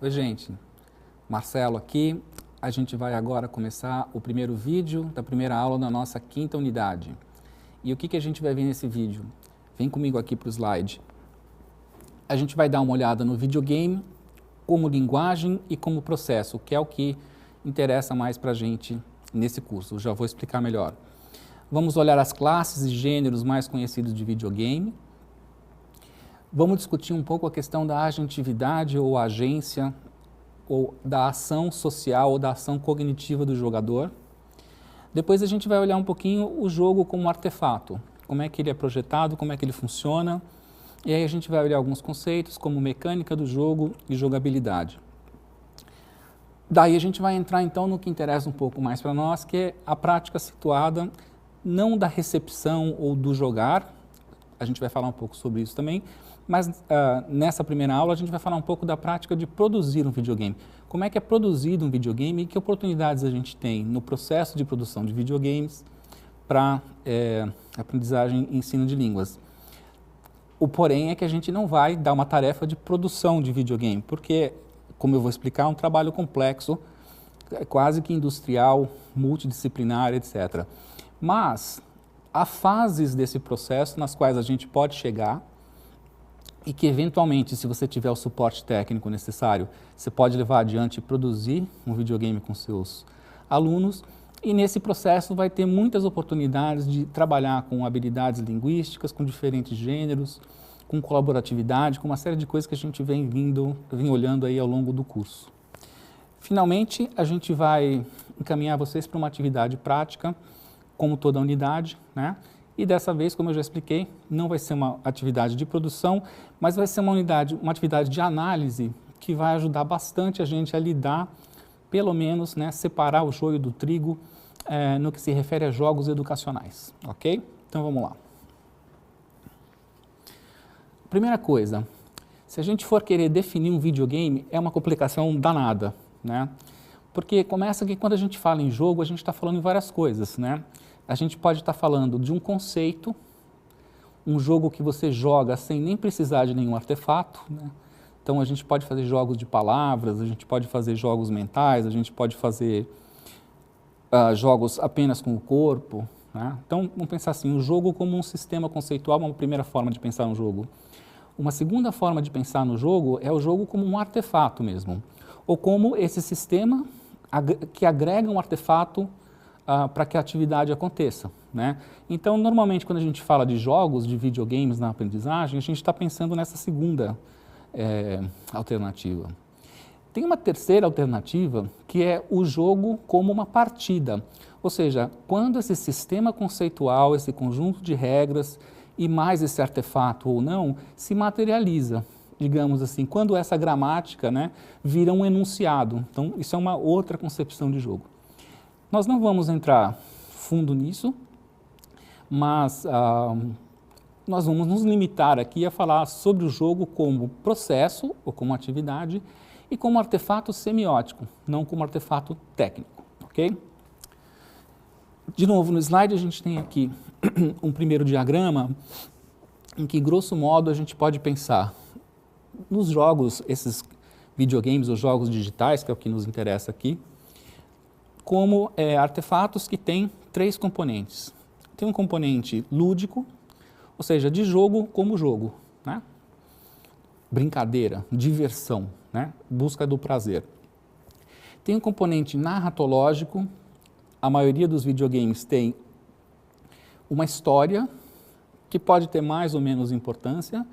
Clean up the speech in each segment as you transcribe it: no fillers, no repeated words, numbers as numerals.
Oi, gente. Marcelo aqui. A gente vai agora começar o primeiro vídeo da primeira aula da nossa quinta unidade. E o que a gente vai ver nesse vídeo? Vem comigo aqui para o slide. A gente vai dar uma olhada no videogame como linguagem e como processo, que é o que interessa mais para a gente nesse curso. Eu já vou explicar melhor. Vamos olhar as classes e gêneros mais conhecidos de videogame. Vamos discutir um pouco a questão da agentividade ou agência, ou da ação social ou da ação cognitiva do jogador. Depois a gente vai olhar um pouquinho o jogo como artefato, como é que ele é projetado, como é que ele funciona, e aí a gente vai olhar alguns conceitos como mecânica do jogo e jogabilidade. Daí a gente vai entrar então no que interessa um pouco mais para nós, que é a prática situada não da recepção ou do jogar, a gente vai falar um pouco sobre isso também, mas nessa primeira aula a gente vai falar um pouco da prática de produzir um videogame. Como é que é produzido um videogame e que oportunidades a gente tem no processo de produção de videogames para aprendizagem e ensino de línguas. O porém é que a gente não vai dar uma tarefa de produção de videogame, porque, como eu vou explicar, é um trabalho complexo, quase que industrial, multidisciplinar, etc. Mas há fases desse processo nas quais a gente pode chegar e que, eventualmente, se você tiver o suporte técnico necessário, você pode levar adiante e produzir um videogame com seus alunos. E nesse processo vai ter muitas oportunidades de trabalhar com habilidades linguísticas, com diferentes gêneros, com colaboratividade, com uma série de coisas que a gente vem olhando aí ao longo do curso. Finalmente, a gente vai encaminhar vocês para uma atividade prática, como toda a unidade, né? E dessa vez, como eu já expliquei, não vai ser uma atividade de produção, mas vai ser uma atividade de análise que vai ajudar bastante a gente a lidar, pelo menos, né, separar o joio do trigo no que se refere a jogos educacionais, ok? Então vamos lá. Primeira coisa, se a gente for querer definir um videogame, é uma complicação danada, né? Porque começa que quando a gente fala em jogo, a gente está falando em várias coisas, né? A gente pode estar falando de um conceito, um jogo que você joga sem nem precisar de nenhum artefato, né? Então a gente pode fazer jogos de palavras, a gente pode fazer jogos mentais, a gente pode fazer jogos apenas com o corpo, né? Então vamos pensar assim, o jogo como um sistema conceitual é uma primeira forma de pensar um jogo. Uma segunda forma de pensar no jogo é o jogo como um artefato mesmo, ou como esse sistema que agrega um artefato para que a atividade aconteça, né? Então, normalmente, quando a gente fala de jogos, de videogames na aprendizagem, a gente está pensando nessa segunda alternativa. Tem uma terceira alternativa, que é o jogo como uma partida, ou seja, quando esse sistema conceitual, esse conjunto de regras e mais esse artefato ou não, se materializa, digamos assim, quando essa gramática, né, vira um enunciado. Então, isso é uma outra concepção de jogo. Nós não vamos entrar fundo nisso, mas nós vamos nos limitar aqui a falar sobre o jogo como processo ou como atividade e como artefato semiótico, não como artefato técnico, ok? De novo, no slide a gente tem aqui um primeiro diagrama em que, grosso modo, a gente pode pensar nos jogos, esses videogames ou jogos digitais, que é o que nos interessa aqui, como artefatos que têm três componentes. Tem um componente lúdico, ou seja, de jogo como jogo, né? Brincadeira, diversão, né? Busca do prazer. Tem um componente narratológico, a maioria dos videogames tem uma história que pode ter mais ou menos importância,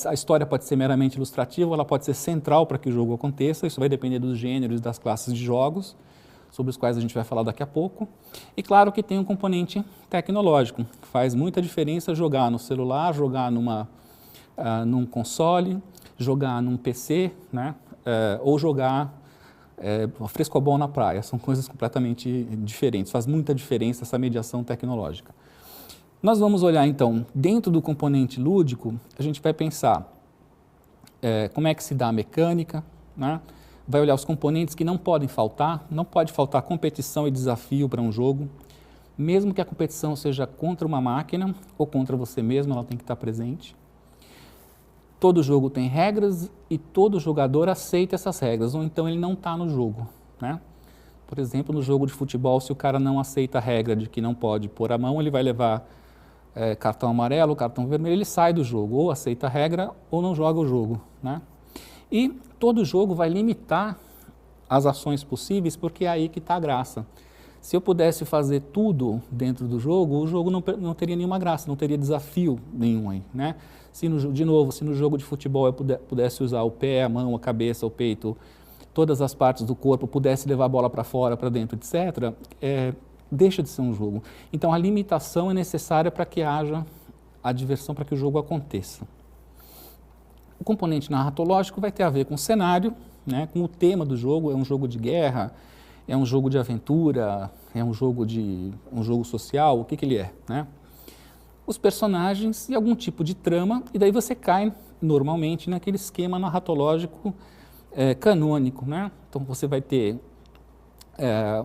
a história pode ser meramente ilustrativa, ela pode ser central para que o jogo aconteça, isso vai depender dos gêneros e das classes de jogos, sobre os quais a gente vai falar daqui a pouco. E claro que tem um componente tecnológico, faz muita diferença jogar no celular, jogar num console, jogar num PC, né? Ou jogar frescobol na praia, são coisas completamente diferentes, faz muita diferença essa mediação tecnológica. Nós vamos olhar, então, dentro do componente lúdico, a gente vai pensar como é que se dá a mecânica, né? Vai olhar os componentes que não podem faltar, não pode faltar competição e desafio para um jogo, mesmo que a competição seja contra uma máquina ou contra você mesmo, ela tem que estar presente. todo jogo tem regras e todo jogador aceita essas regras, ou então ele não está no jogo, né? Por exemplo, no jogo de futebol, se o cara não aceita a regra de que não pode pôr a mão, ele vai levar cartão amarelo, cartão vermelho, ele sai do jogo, ou aceita a regra ou não joga o jogo, né? E todo jogo vai limitar as ações possíveis, porque é aí que está a graça. Se eu pudesse fazer tudo dentro do jogo, o jogo não teria nenhuma graça, não teria desafio nenhum aí, né? Se no jogo de futebol eu pudesse usar o pé, a mão, a cabeça, o peito, todas as partes do corpo, pudesse levar a bola para fora, para dentro, etc., deixa de ser um jogo. Então a limitação é necessária para que haja a diversão, para que o jogo aconteça. O componente narratológico vai ter a ver com o cenário, né, com o tema do jogo. É um jogo de guerra, é um jogo de aventura, é um jogo social, o que ele é, né? Os personagens e algum tipo de trama, e daí você cai normalmente naquele esquema narratológico canônico, né? Então você vai ter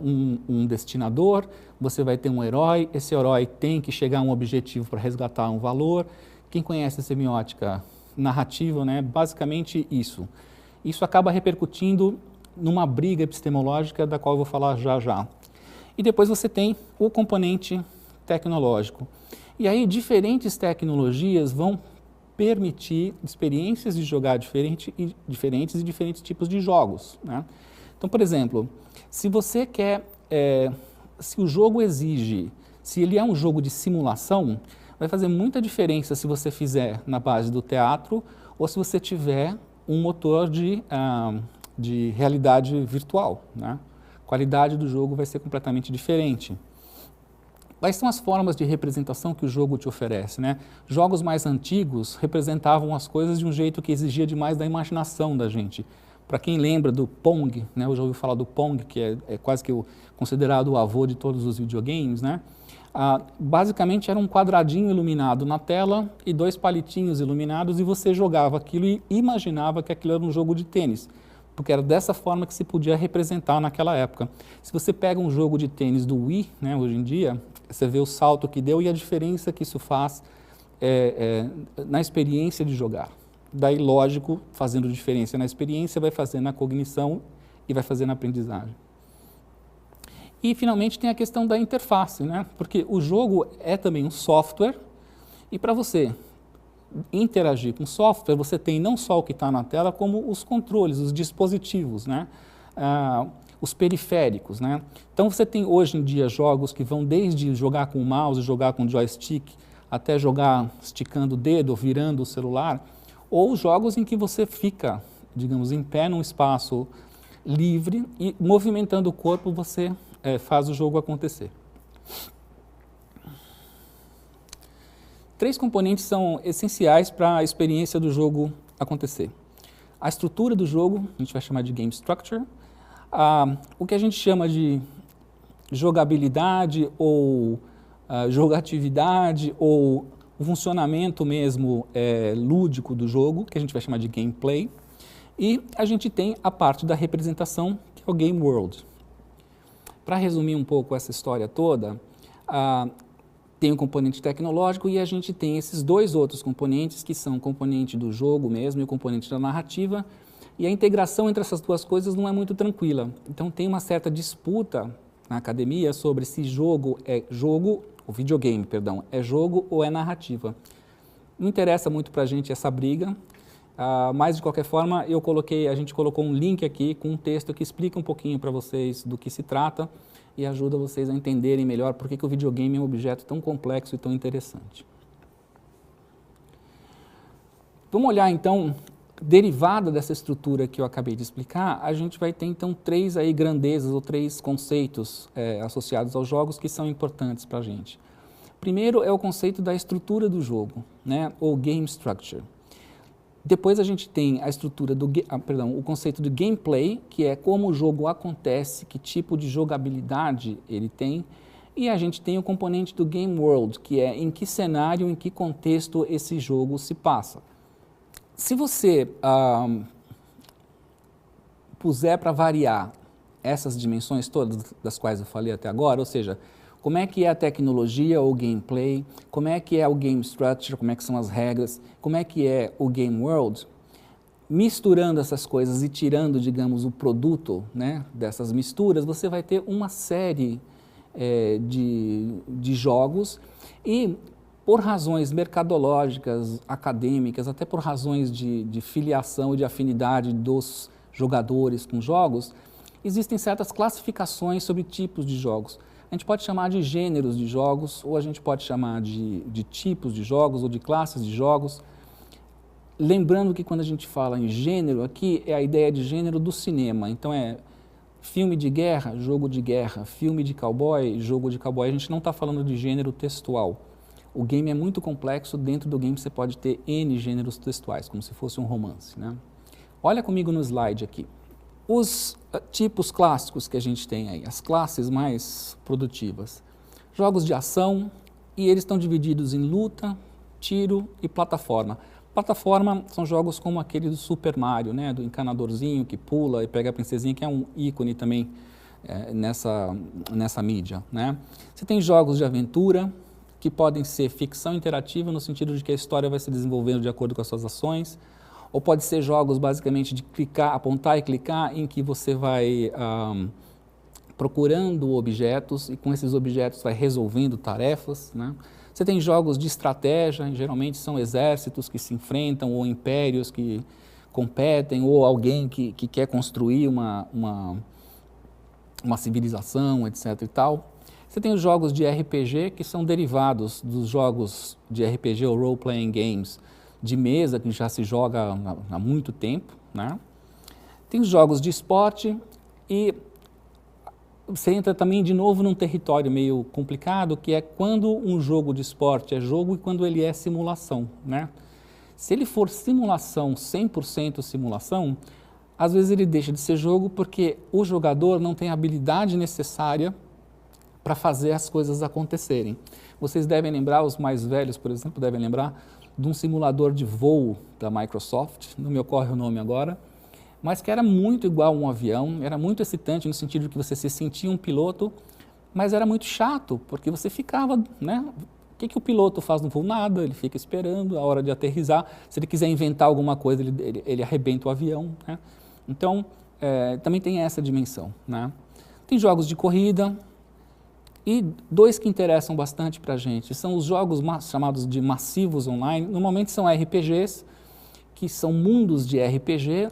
um destinador, você vai ter um herói, esse herói tem que chegar a um objetivo para resgatar um valor. Quem conhece a semiótica narrativa, né? Basicamente isso. Isso acaba repercutindo numa briga epistemológica da qual eu vou falar já já. E depois você tem o componente tecnológico. E aí diferentes tecnologias vão permitir experiências de jogar diferentes e diferentes tipos de jogos, né? Então, por exemplo, se você quer, se o jogo exige, se ele é um jogo de simulação, vai fazer muita diferença se você fizer na base do teatro ou se você tiver um motor de realidade virtual, né? A qualidade do jogo vai ser completamente diferente. Quais são as formas de representação que o jogo te oferece, né? Jogos mais antigos representavam as coisas de um jeito que exigia demais da imaginação da gente. Para quem lembra do Pong, né? Eu já ouvi falar do Pong, que é quase que considerado o avô de todos os videogames, né? Basicamente era um quadradinho iluminado na tela e dois palitinhos iluminados, e você jogava aquilo e imaginava que aquilo era um jogo de tênis, porque era dessa forma que se podia representar naquela época. Se você pega um jogo de tênis do Wii, né, hoje em dia, você vê o salto que deu e a diferença que isso faz na experiência de jogar. Daí, lógico, fazendo diferença na experiência, vai fazer na cognição e vai fazer na aprendizagem. E, finalmente, tem a questão da interface, né? Porque o jogo é também um software, e para você interagir com o software, você tem não só o que está na tela, como os controles, os dispositivos, né? Os periféricos, né? Então você tem hoje em dia jogos que vão desde jogar com o mouse, jogar com o joystick, até jogar esticando o dedo ou virando o celular, ou jogos em que você fica, digamos, em pé num espaço livre e movimentando o corpo você faz o jogo acontecer. 3 componentes são essenciais para a experiência do jogo acontecer. A estrutura do jogo, a gente vai chamar de game structure, o que a gente chama de jogabilidade ou jogatividade ou o funcionamento mesmo lúdico do jogo, que a gente vai chamar de gameplay, e a gente tem a parte da representação, que é o game world. Para resumir um pouco essa história toda, tem o componente tecnológico e a gente tem esses 2 outros componentes, que são o componente do jogo mesmo e o componente da narrativa, e a integração entre essas 2 coisas não é muito tranquila. Então tem uma certa disputa na academia sobre se jogo é jogo, o videogame, perdão, é jogo ou é narrativa. Não interessa muito para a gente essa briga, mas de qualquer forma a gente colocou um link aqui com um texto que explica um pouquinho para vocês do que se trata e ajuda vocês a entenderem melhor por que o videogame é um objeto tão complexo e tão interessante. Vamos olhar então, derivada dessa estrutura que eu acabei de explicar, a gente vai ter então 3 aí grandezas ou 3 conceitos associados aos jogos que são importantes para a gente. Primeiro é o conceito da estrutura do jogo, né, ou game structure. Depois a gente tem a estrutura o conceito do gameplay, que é como o jogo acontece, que tipo de jogabilidade ele tem, e a gente tem o componente do game world, que é em que cenário, em que contexto esse jogo se passa. Se você puser para variar essas dimensões todas das quais eu falei até agora, ou seja, como é que é a tecnologia ou gameplay, como é que é o game structure, como é que são as regras, como é que é o game world. Misturando essas coisas e tirando, digamos, o produto, né, dessas misturas, você vai ter uma série de jogos e, por razões mercadológicas, acadêmicas, até por razões de filiação e de afinidade dos jogadores com jogos, existem certas classificações sobre tipos de jogos. A gente pode chamar de gêneros de jogos, ou a gente pode chamar de tipos de jogos, ou de classes de jogos. Lembrando que quando a gente fala em gênero aqui, é a ideia de gênero do cinema. Então é filme de guerra, jogo de guerra, filme de cowboy, jogo de cowboy. A gente não está falando de gênero textual. O game é muito complexo, dentro do game você pode ter N gêneros textuais, como se fosse um romance, né? Olha comigo no slide aqui. Os tipos clássicos que a gente tem aí, as classes mais produtivas. Jogos de ação, e eles estão divididos em luta, tiro e plataforma. Plataforma são jogos como aquele do Super Mario, né, do encanadorzinho que pula e pega a princesinha, que é um ícone também nessa mídia, né? Você tem jogos de aventura, que podem ser ficção interativa, no sentido de que a história vai se desenvolvendo de acordo com as suas ações, ou pode ser jogos basicamente de clicar, apontar e clicar, em que você vai procurando objetos e com esses objetos vai resolvendo tarefas, né? Você tem jogos de estratégia, geralmente são exércitos que se enfrentam, ou impérios que competem, ou alguém que quer construir uma civilização, etc. e tal. Você tem os jogos de RPG, que são derivados dos jogos de RPG ou role-playing games de mesa, que já se joga há muito tempo, né? Tem os jogos de esporte e você entra também de novo num território meio complicado, que é quando um jogo de esporte é jogo e quando ele é simulação, né? Se ele for simulação, 100% simulação, às vezes ele deixa de ser jogo porque o jogador não tem a habilidade necessária para fazer as coisas acontecerem. Vocês devem lembrar, os mais velhos, por exemplo, devem lembrar de um simulador de voo da Microsoft, não me ocorre o nome agora, mas que era muito igual a um avião, era muito excitante no sentido de que você se sentia um piloto, mas era muito chato, porque você ficava, né? O que o piloto faz no voo? Nada, ele fica esperando a hora de aterrissar. Se ele quiser inventar alguma coisa, ele arrebenta o avião, né? Então, também tem essa dimensão, né? Tem jogos de corrida, e dois que interessam bastante para a gente são os jogos chamados de massivos online. Normalmente são RPGs, que são mundos de RPG,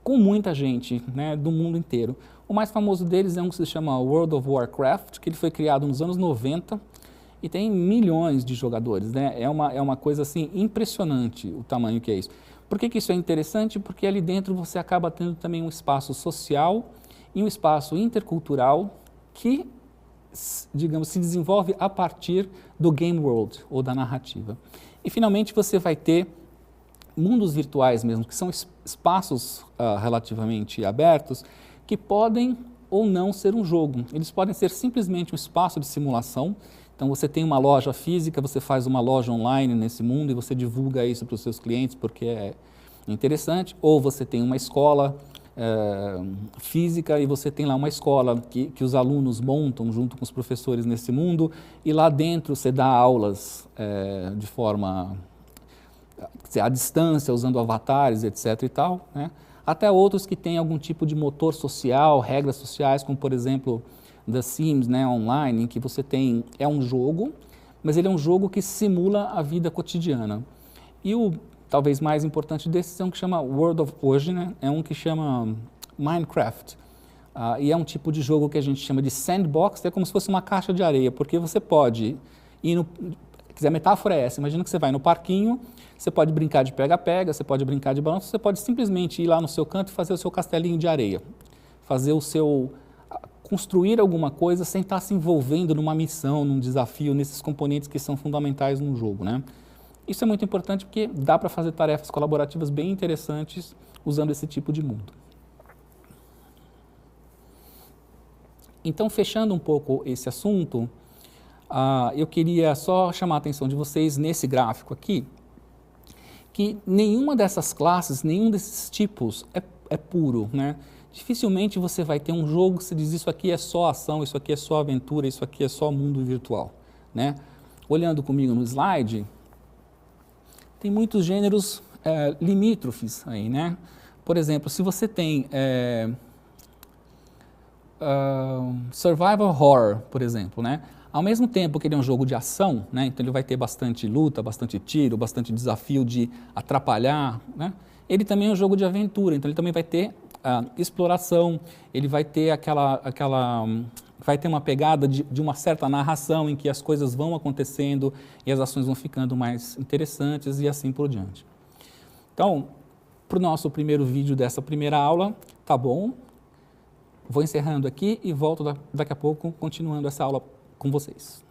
com muita gente, né, do mundo inteiro. O mais famoso deles é um que se chama World of Warcraft, que ele foi criado nos anos 90 e tem milhões de jogadores, né? É uma coisa assim impressionante o tamanho que é isso. Por que isso é interessante? Porque ali dentro você acaba tendo também um espaço social e um espaço intercultural que, digamos, se desenvolve a partir do game world ou da narrativa. E finalmente você vai ter mundos virtuais mesmo, que são espaços relativamente abertos, que podem ou não ser um jogo. Eles podem ser simplesmente um espaço de simulação. Então você tem uma loja física, você faz uma loja online nesse mundo e você divulga isso para os seus clientes porque é interessante. Ou você tem uma escola física e você tem lá uma escola que os alunos montam junto com os professores nesse mundo e lá dentro você dá aulas de forma à distância, usando avatares, etc. e tal, né? Até outros que têm algum tipo de motor social, regras sociais, como por exemplo The Sims, né, online, em que você tem, é um jogo, mas ele é um jogo que simula a vida cotidiana. E o talvez mais importante desses é um que chama World of Hoje, né? É um que chama Minecraft. E é um tipo de jogo que a gente chama de sandbox, é como se fosse uma caixa de areia, porque você pode ir no... A metáfora é essa, imagina que você vai no parquinho, você pode brincar de pega-pega, você pode brincar de balanço, você pode simplesmente ir lá no seu canto e fazer o seu castelinho de areia, fazer o seu... construir alguma coisa sem estar se envolvendo numa missão, num desafio, nesses componentes que são fundamentais no jogo, né? Isso é muito importante porque dá para fazer tarefas colaborativas bem interessantes usando esse tipo de mundo. Então, fechando um pouco esse assunto, eu queria só chamar a atenção de vocês nesse gráfico aqui, que nenhuma dessas classes, nenhum desses tipos é puro, né? Dificilmente você vai ter um jogo que se diz isso aqui é só ação, isso aqui é só aventura, isso aqui é só mundo virtual, né? Olhando comigo no slide, tem muitos gêneros limítrofes aí, né? Por exemplo, se você tem survival horror, por exemplo, né? Ao mesmo tempo que ele é um jogo de ação, né? Então ele vai ter bastante luta, bastante tiro, bastante desafio de atrapalhar, né? Ele também é um jogo de aventura, então ele também vai ter exploração, ele vai ter vai ter uma pegada de uma certa narração em que as coisas vão acontecendo e as ações vão ficando mais interessantes e assim por diante. Então, para o nosso primeiro vídeo dessa primeira aula, tá bom? Vou encerrando aqui e volto daqui a pouco, continuando essa aula com vocês.